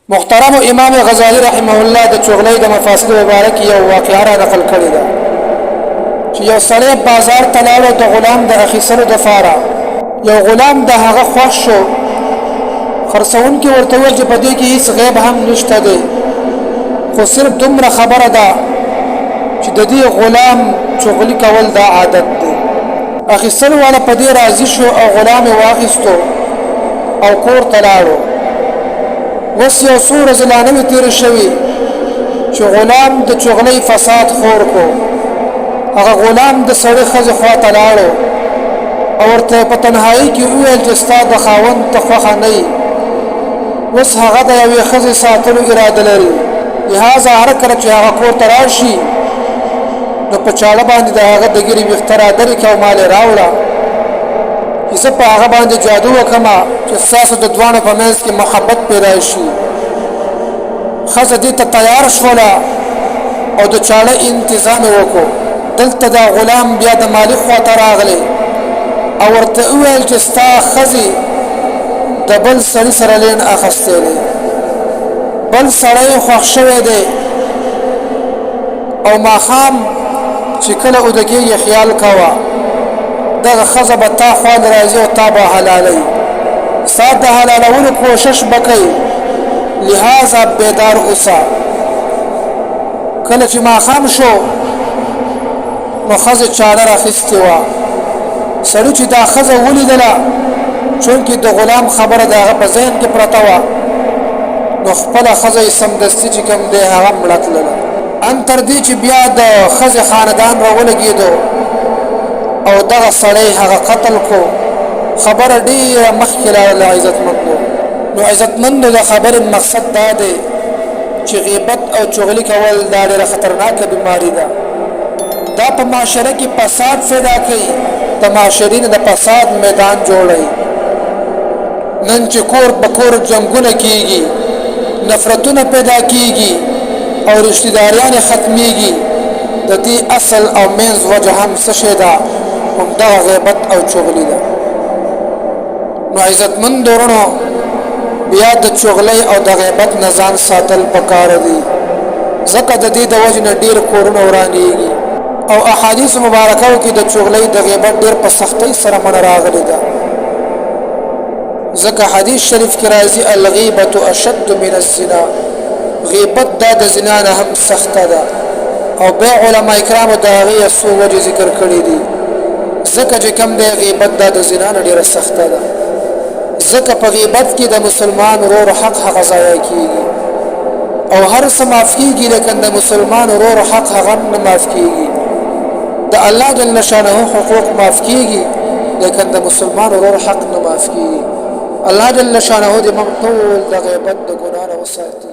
محترم امام غزالی رحمه الله د چغلۍ د مفاسد مبارک یو واقعه را نقل کړې ده چې یو سړی بازار ته لاړو د غلام د اخیستلو دپاره. یو غلام د هغه خوښ شو، خرڅوونکي ورته وویل چې په دې کې هیڅ غیب هم نشته دی، خو صرف دومره خبره ده چې د دې غلام چغلي کول دا عادت دی. اخیستلو والا په دې راضي شو او غلام یې واخیستو او کور ته لاړو. اوس یو څو ورځې لا نه وې تېرې شوې چې غلام د چغلۍ فساد خور کو. هغه غلام د سړي ښځې خوا ته لاړو او ورته په تنهایي کې وویل چې ستا د خاوند ته خوښه نه یي. اوس هغه د یوې ښځې ساتلو اراده لري، لهذا هر کله چې هغه کور ته راشي نو په چاړه باندې د هغه د ګیرې ویښته رادرې کړه او مال یې راوړه چې زه په هغه باندې جادو وکړم چې ستاسو د دواړو په منځ کې محبت پیدا شي. ښځه دې ته تیار شوله او د چاړه انتظام یې وکړو. دلته دا غلام بیا د مالک خوا ته راغلی او ورته وویل چې ستا ښځې د بل سړي سره لین اخیستی دی، بل سړی خوښ شوی دی او ماښام چې کله اوده کېږي خیال کوه دغه ښځه به تا خوا راځي او تا به حلالوي، ستا د حلالولو کوشش به کوي، لهذا بیدار اوسه. کله چې ماښام شو نو ښځې چاړه راخیستې وه. سړي چې دا ښځه ولیدله، چونکې د غلام خبره د هغه په ذهن کې پرته وه، نو خپله ښځه یې سمدستي چې کوم دی هغه مړه تلله. ان تر دې چې بیا د ښځې خاندان راولګېدو او دغه سړی هغه قتل کو. خبره ډېره مخکې لاړله عزتمندو. نو عزتمندو د خبرې مقصد دا دی چې غیبت او چغلي کول دا ډېره خطرناکه بیماري ده. دا په معاشره کې فساد پیدا کوي، د معاشرین د فساد میدان جوړوي. نن چې کور په کور جنګونه کېږي، نفرتونه پیدا کېږي او رشتهداریانې ختمېږي، د دې اصل او منځ وجه هم څه شی ده؟ همدغه غیبت او چغلي ده. نو عزتمند ورونو بیا د چغلۍ او د غیبت نه ځان ساتل پکار دي، ځکه د دې د وجې نه ډېر کورونه ورانېږي او احادیث مبارکو کې د چغلۍ د غیبت ډېر په سختۍ سره منع راغلې ده. ځکه حدیث شریف کې راځي الغیبة اشد من الزنا، غیبت دا د زنا نه هم سخته ده. او بیا علما کرامو د هغې څو وجې ذکر کړي دي. ځکه چې کوم دی غیبت دا د زنا نه ډېره سخته ده، ځکه په غیبت کې د مسلمان ورور حق هغه ضایع کېږي او هر څه معاف کېږي، لیکن د مسلمان ورور حق هغه نه معاف کېږي. د الله جل شانه حقوق معاف کېږي، لیکن د مسلمان ورور حق نه معاف کېږي. الله جل شانه دې موږ ټول د غیبت د ګناه نه وساتي.